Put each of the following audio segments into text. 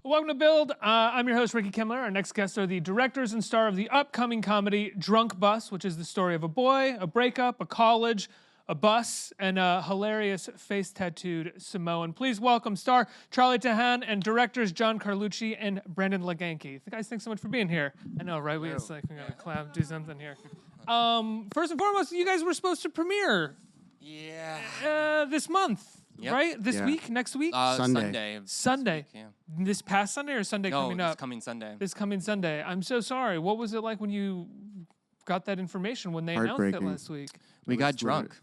Welcome to Build. I'm your host, Ricky Kimler. Our next guests are the directors and star of the upcoming comedy Drunk Bus, which is the story of a boy, a breakup, a college, a bus, and a hilarious face-tattooed Samoan. Please welcome star Charlie Tahan and directors John Carlucci and Brandon LaGanke. Guys, thanks so much for being here. I know, right? We gotta clap, do something here. First and foremost, you guys were supposed to premiere this month. Yep. Right? This week? Next week? Sunday. Sunday. Week, yeah. This past Sunday or Sunday coming up? This coming Sunday. This coming Sunday. I'm so sorry. What was it like when you got that information when they announced it last week? We got drunk.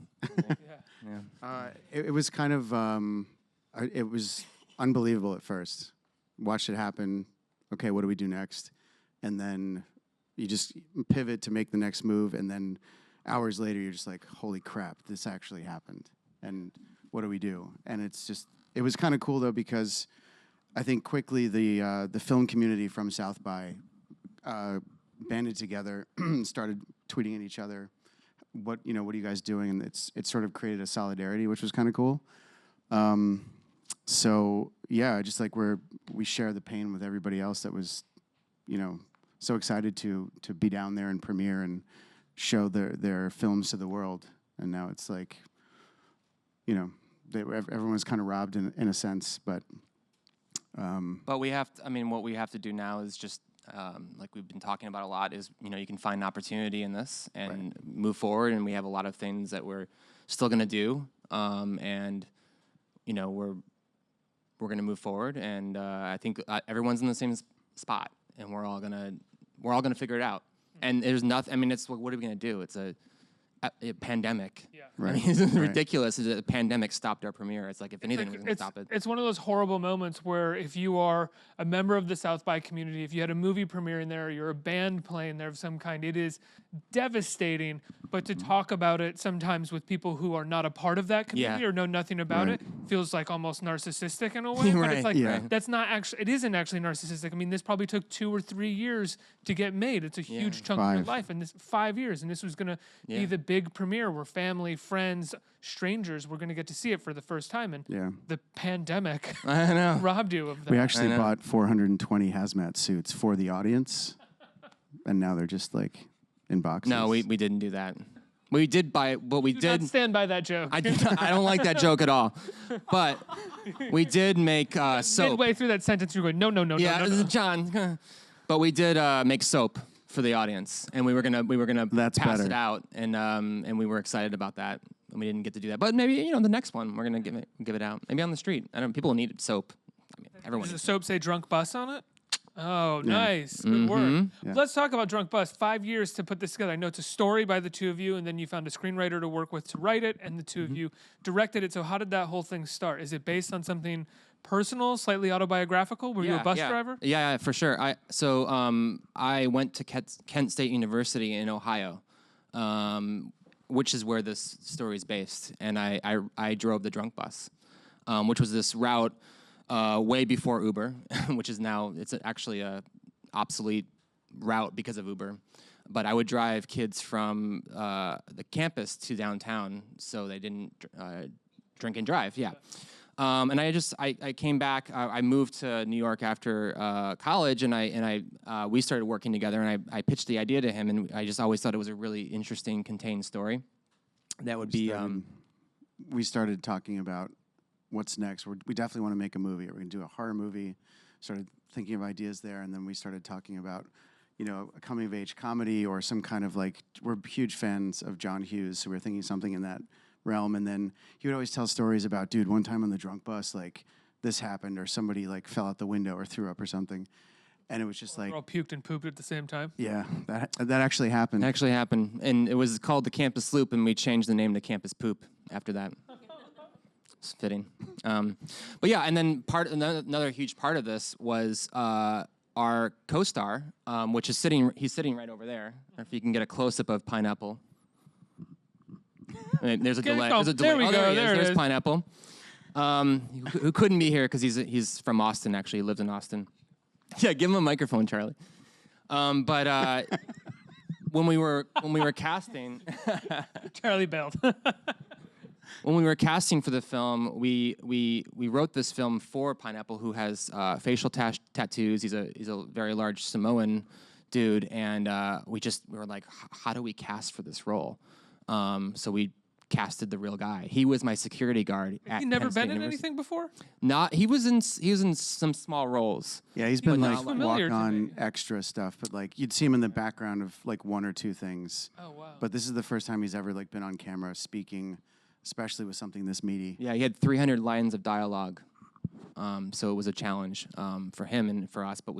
It was kind of, it was unbelievable at first. Watched it happen. Okay, what do we do next? And then you just pivot to make the next move. And then hours later, you're just like, holy crap, this actually happened. And what do we do? And it's just, it was kind of cool though, because I think quickly the film community from South by banded together, started tweeting at each other, what are you guys doing? And it sort of created a solidarity, which was kind of cool. So yeah, just like we share the pain with everybody else that was, so excited to be down there and premiere and show their films to the world. And now it's like, everyone's kind of robbed in a sense, but we have to, what we have to do now is just, like we've been talking about a lot, is, you can find an opportunity in this and move forward. And we have a lot of things that we're still going to do. And, we're going to move forward. And I think everyone's in the same spot, and we're all going to figure it out. And there's nothing, it's what are we going to do? It's a pandemic. Yeah. Right. It's ridiculous. A pandemic stopped our premiere. It's like, if anything, we're going to stop it. It's one of those horrible moments where if you are a member of the South by community, if you had a movie premiere in there, or you're a band playing there of some kind, it is devastating. But to talk about it sometimes with people who are not a part of that community or know nothing about it feels like almost narcissistic in a way. But it's like, that's not actually, it isn't actually narcissistic. This probably took 2 or 3 years to get made. It's a huge chunk of your life. And this 5 years. And this was going to be the big premiere where family, friends, strangers were going to get to see it for the first time. And the pandemic robbed you of that. We actually bought 420 hazmat suits for the audience, and now they're just like in boxes. No, we didn't do that. We did buy, but we did not stand by that joke. I don't like that joke at all. But we did make soap. Midway through that sentence, you're going, no. Yeah, John. But we did make soap for the audience, and we were gonna pass it out, and we were excited about that, and we didn't get to do that. But maybe the next one we're gonna give it out. Maybe on the street. I don't know. People need soap. Everyone. Does the soap say "Drunk Bus" on it? Oh, nice. Good work. Yeah. Let's talk about Drunk Bus. 5 years to put this together. I know it's a story by the two of you, and then you found a screenwriter to work with to write it, and the two of you directed it. So how did that whole thing start? Is it based on something personal, slightly autobiographical? Were you a bus driver? Yeah, for sure. I went to Kent State University in Ohio, which is where this story is based, and I drove the Drunk Bus, which was this route way before Uber, which is now, it's actually a obsolete route because of Uber. But I would drive kids from the campus to downtown so they didn't drink and drive. And I came back. I moved to New York after college, and we started working together. And I pitched the idea to him, and I just always thought it was a really interesting, contained story. That would be. We started talking about what's next. We definitely want to make a movie. We're going to do a horror movie. Started thinking of ideas there, and then we started talking about, a coming-of-age comedy or some kind of we're huge fans of John Hughes, so we were thinking something in that realm. And then he would always tell stories about, dude, one time on the Drunk Bus, this happened, or somebody fell out the window or threw up or something. And it was just we're all puked and pooped at the same time. Yeah, that actually happened. It actually happened. And it was called the Campus Loop, and we changed the name to Campus Poop after that. It's fitting. But yeah, and then another huge part of this was our co-star, which is he's sitting right over there. If you can get a close-up of Pineapple. There's a delay. There's a delay. There we go. There's Pineapple. Who couldn't be here because he's from Austin, actually. He lives in Austin. Yeah, give him a microphone, Charlie. But when we were casting, Charlie bailed. when we were casting for the film, we wrote this film for Pineapple, who has facial tattoos. He's a very large Samoan dude, and we were like, how do we cast for this role? So we casted the real guy. He was my security guard. Has he never been in anything before? Not. He was in some small roles. Yeah, he's been like familiar to me. walk-on extra stuff, but like you'd see him in the background of like one or two things. Oh wow! But this is the first time he's ever like been on camera speaking, especially with something this meaty. Yeah, he had 300 lines of dialogue, so it was a challenge for him and for us. But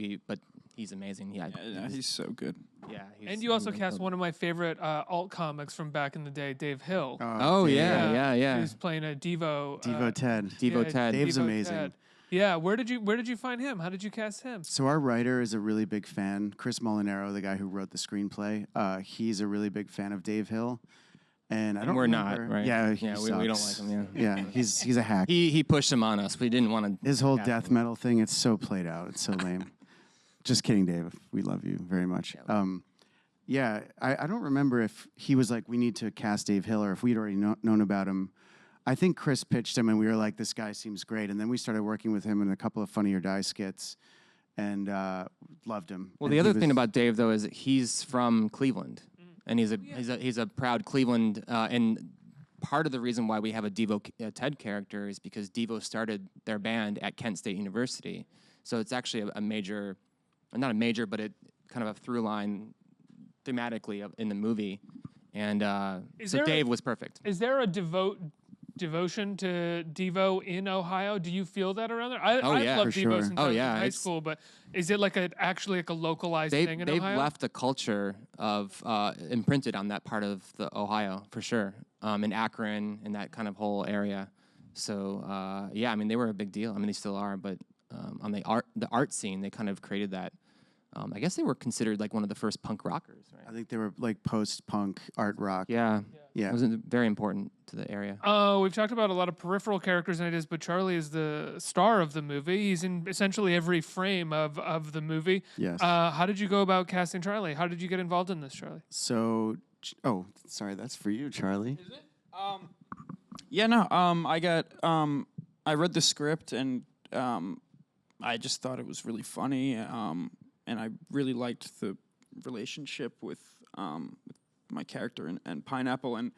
he's amazing. Yeah, he's so good. Yeah, and you also cast one of my favorite alt comics from back in the day, Dave Hill. Oh yeah. Who's playing a Devo. Ted. Devo Ted. Dave's Devo amazing. Ted. Yeah, where did you find him? How did you cast him? So our writer is a really big fan. Chris Molinaro, the guy who wrote the screenplay, he's a really big fan of Dave Hill. And I don't we're remember. not, right? Yeah, we don't like him. Yeah, yeah, he's a hack. He pushed him on us. We didn't want to. His whole death metal thing, it's so played out. It's so lame. Just kidding, Dave. We love you very much. Yeah, I don't remember if he was like, we need to cast Dave Hill, or if we'd already known about him. I think Chris pitched him, and we were like, this guy seems great. And then we started working with him in a couple of Funny or Die skits, and loved him. Well, And the he other was- thing about Dave, though, is he's from Cleveland, and he's a proud Cleveland. And part of the reason why we have a Devo Ted character is because Devo started their band at Kent State University. So it's actually a major, not a major, but it kind of a through line thematically in the movie. And so Dave was perfect. Is there a devotion to Devo in Ohio? Do you feel that around there? I've loved for Devo sure. since I was in high it's- school, but is it like actually like a localized thing in They've Ohio? left a culture of imprinted on that part of the Ohio for sure, in Akron and that kind of whole area. So yeah, I mean they were a big deal. I mean they still are, but on the art scene, they kind of created that. I guess they were considered like one of the first punk rockers, right? I think they were like post-punk art rock. Yeah. Yeah. It was very important to the area. We've talked about a lot of peripheral characters in it, but Charlie is the star of the movie. He's in essentially every frame of the movie. Yes. How did you go about casting Charlie? How did you get involved in this, Charlie? So, sorry, that's for you, Charlie. Is it? Yeah, no. I read the script and I just thought it was really funny. And I really liked the relationship with my character and Pineapple. And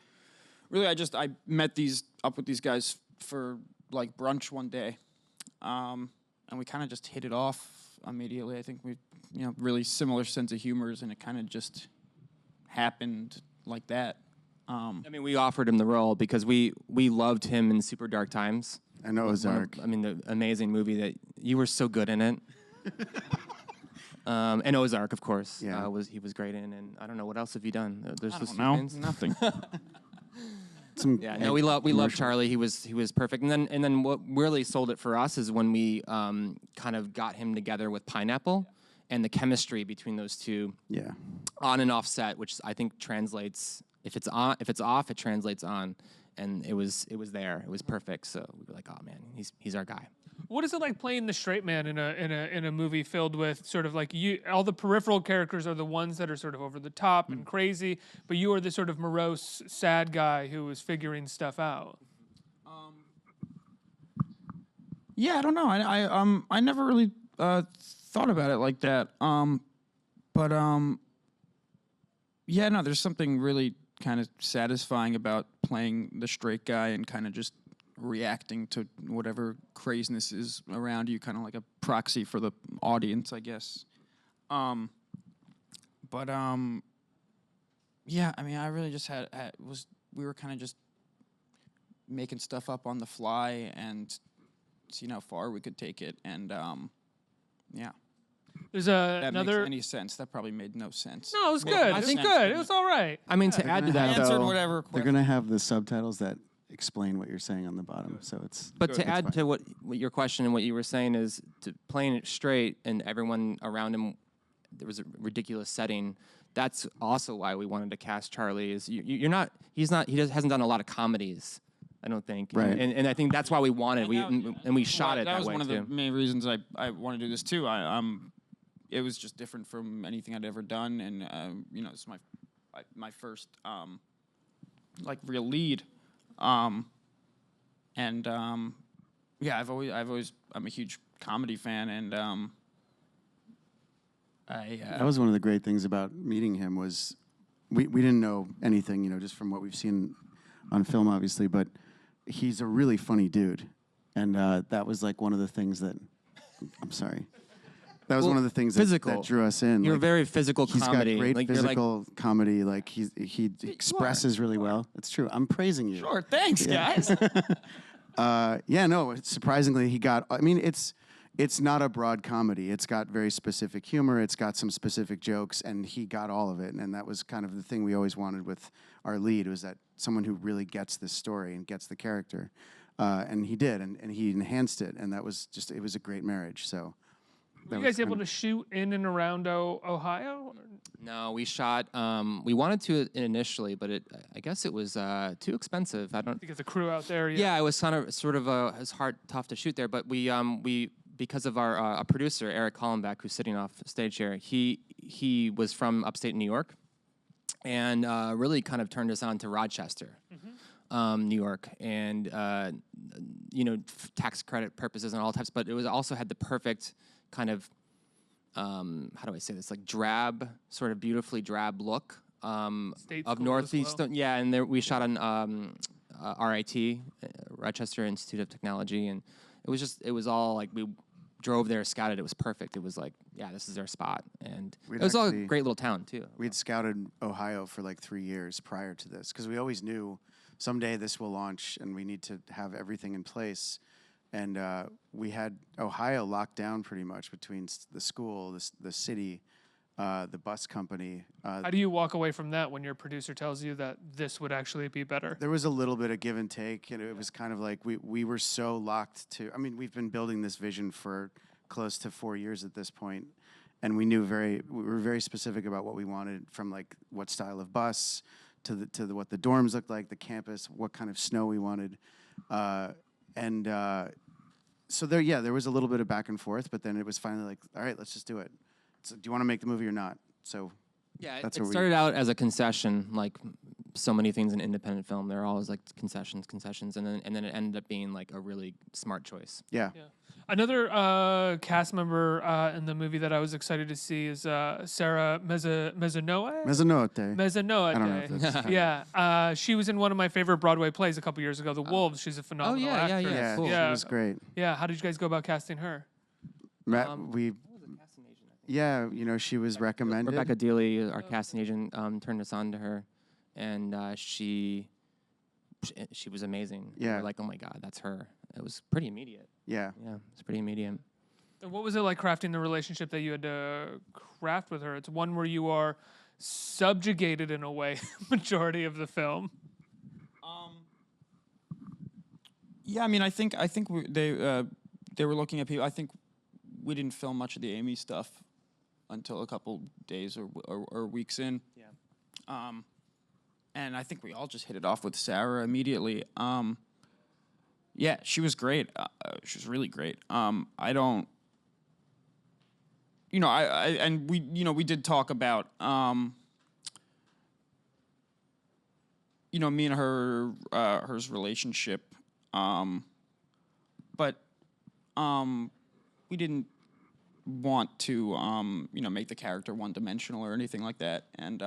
really, I met up with these guys for like brunch one day, and we kind of just hit it off immediately. I think we, really similar sense of humors, and it kind of just happened like that. I mean, we offered him the role because we loved him in Super Dark Times. And Ozark. I mean, the amazing movie that you were so good in it. And Ozark, of course, Yeah. he was great in. And I don't know, what else have you done? There's I just don't know. things. Nothing. Yeah, no, we love Charlie. He was perfect. And then what really sold it for us is when we kind of got him together with Pineapple, and the chemistry between those two, Yeah. on and off set, which I think translates. If it's off, it translates on. And it was there. It was perfect. So we were like, oh man, he's our guy. What is it like playing the straight man in a movie filled with sort of like all the peripheral characters are the ones that are sort of over the top and crazy, but you are the sort of morose, sad guy who is figuring stuff out. Yeah, I don't know. I never really thought about it like that. But yeah, no, there's something really kind of satisfying about playing the straight guy and kind of just reacting to whatever craziness is around you, kind of like a proxy for the audience, I guess. But yeah, I mean, I really just we were kind of just making stuff up on the fly and seeing how far we could take it, and yeah. There's That another. makes any sense? That probably made no sense. No, it was Well, good. I It was think- good. It was all right. I mean, to add to that, Answered though, whatever They're question. going to have the subtitles that explain what you're saying on the bottom. So it's. but to It's add fine. to what your question and what you were saying is playing it straight and everyone around him, there was a ridiculous setting. That's also why we wanted to cast Charlie. Is he hasn't done a lot of comedies, I don't think. Right. And I think that's why we wanted and we shot it that that was way one of too. the main reasons I wanted to do this too. It was just different from anything I'd ever done, and it's my first like real lead. and yeah, I'm a huge comedy fan, and That was one of the great things about meeting him was we didn't know anything, just from what we've seen on film, obviously, but he's a really funny dude. And that was like one of the things that, I'm sorry. That was one of the things that drew us in. You're very physical comedy. He's got great like, physical comedy. Like he expresses really well. It's true. I'm praising you. sure, thanks, guys. Yeah, no, surprisingly, he got, I mean, it's not a broad comedy. It's got very specific humor. It's got some specific jokes, and he got all of it. And that was kind of the thing we always wanted with our lead, was that someone who really gets this story and gets the character. And he did, and he enhanced it, and that was just, it was a great marriage, so. Were you guys able to shoot in and around Ohio? No, we shot. We wanted to initially, but I guess it was too expensive. I don't. Because the crew out there. Yeah, it was sort of it was tough to shoot there. But we because of our producer Eric Hollenbeck, who's sitting off stage here. He was from upstate New York, and really kind of turned us on to Rochester, New York, and tax credit purposes and all types. But it was also had the perfect kind of how do I say this, like drab, sort of beautifully drab look of Northeast. Well. Yeah, and there we shot on RIT, Rochester Institute of Technology, and it was all like we drove there, scouted. It was perfect. It was like, yeah, this is our spot, and it was all a great little town too. We'd scouted Ohio for like 3 years prior to this because we always knew someday this will launch and we need to have everything in place. And we had Ohio locked down pretty much between the school, the city, the bus company. How do you walk away from that when your producer tells you that this would actually be better? There was a little bit of give and take, and it was kind of like we were so locked to. I mean, we've been building this vision for close to 4 years at this point, and we were very specific about what we wanted, from like what style of bus to what the dorms looked like, the campus, what kind of snow we wanted, so there was a little bit of back and forth, but then it was finally like, all right, let's just do it. So, do you want to make the movie or not? So yeah, that's it started out as a concession, like so many things in independent film. They're always like concessions, and then it ended up being like a really smart choice. Yeah. Another cast member in the movie that I was excited to see is Sarah Mezzanotte. I don't know if that's Yeah, she was in one of my favorite Broadway plays a couple years ago, The Wolves. She's a phenomenal actress. Yeah, cool. She was great. Yeah, how did you guys go about casting her? She was recommended. Rebecca Dealey, our casting agent, turned us on to her, and she was amazing. Yeah. We were like, oh my God, that's her. It was pretty immediate. Yeah. Yeah, it's pretty immediate. And what was it like crafting the relationship that you had to craft with her? It's one where you are subjugated in a way, majority of the film. Yeah, I mean, I think they were looking at people. I think we didn't film much of the Amy stuff until a couple days or weeks in. Yeah. And I think we all just hit it off with Sarah immediately. Yeah, she was great. She was really great. I don't, we did talk about, me and her's relationship. But we didn't want to, make the character one-dimensional or anything like that. And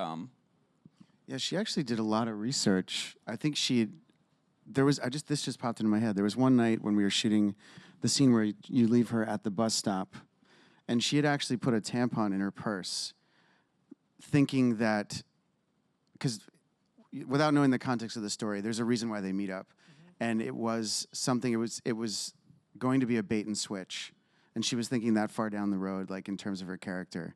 yeah, she actually did a lot of research. I think this just popped into my head. There was one night when we were shooting the scene where you leave her at the bus stop, and she had actually put a tampon in her purse, thinking that, because without knowing the context of the story, there's a reason why they meet up. And it was something, it was going to be a bait and switch. And she was thinking that far down the road, like in terms of her character,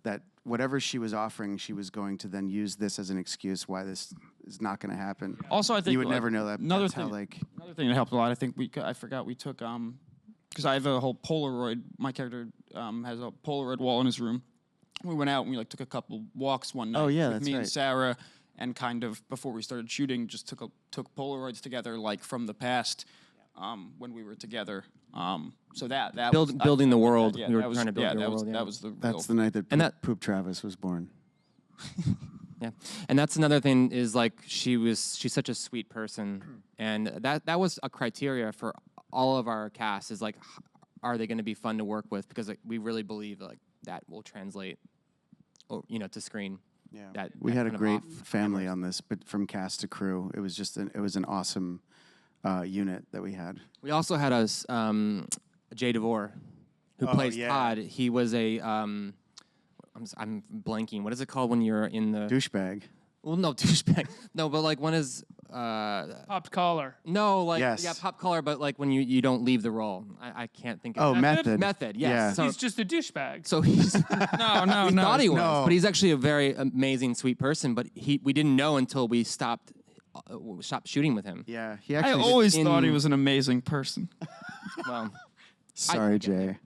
that whatever she was offering, she was going to then use this as an excuse why this is not going to happen. Also, I think you would never know that. Another thing that helped a lot. I think I forgot we took because I have a whole Polaroid. My character has a Polaroid wall in his room. We went out and we took a couple walks one night. Oh yeah, with that's me right. and Sarah, and kind of before we started shooting, just took Polaroids together, like from the past, when we were together. So that building the world. Yeah, we were trying to build the world. That was the That's the night that Poop Travis was born. Yeah, and that's another thing is like she's such a sweet person, and that was a criteria for all of our cast is like, are they going to be fun to work with? Because like, we really believe like that will translate, to screen. Yeah, we had a great family on this, but from cast to crew, it was just it was an awesome unit that we had. We also had us Jay DeVore, who plays Todd. He was a I'm blanking. What is it called when you're in the Douchebag. Well, no douchebag. No, but like one is Popped collar. No, like Yes. yeah, pop collar, but like when you don't leave the role. I can't think of Oh, it. Method. Method, yes. Yeah. So, He's just a douchebag. so he's No, we thought he was, No. but he's actually a very amazing, sweet person. But we didn't know until we stopped shooting with him. Yeah, he I actually. always in- thought he was an amazing person. Well, Sorry, Jay.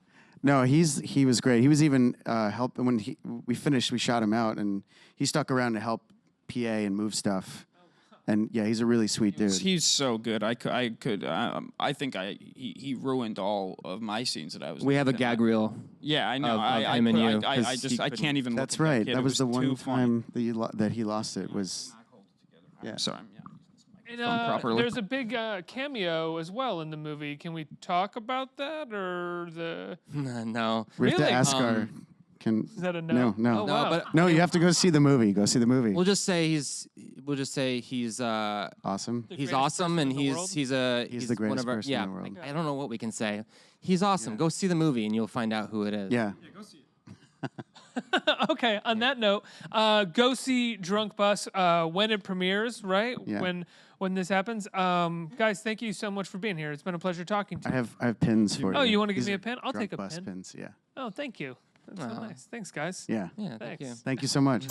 No, he was great. He was even helping when we finished. We shot him out, and he stuck around to help PA and move stuff. And yeah, he's a really sweet dude. He's so good. I think he ruined all of my scenes that I was. we have a with him. gag reel. Yeah, I know. of him and you, 'cause I he can't even. That's look at right. That, kid. That It was the one too funny. time that he lost it was. Yeah. Sorry. Yeah. And, properly. there's a big cameo as well in the movie. Can we talk about that or the? No. We have Really? to ask our. Is that a no? No, no. Oh, No, wow. but No, you have to go see the movie. Go see the movie. we'll just say he's Awesome. The he's greatest awesome, person and in the world? he's the one greatest of our, person yeah, in the world. I don't know what we can say. He's awesome. Yeah. Go see the movie, and you'll find out who it is. Yeah. Okay, on that note, go see Drunk Bus when it premieres, right? Yeah. When this happens. Guys, thank you so much for being here. It's been a pleasure talking to I you. have pins for you. Oh, you wanna give These me a are pen? I'll Drunk take a Bus pen. pins. Yeah. Oh, thank you. That's so nice. Thanks, guys. Yeah. Yeah, thank you. Thanks. Thank you so much.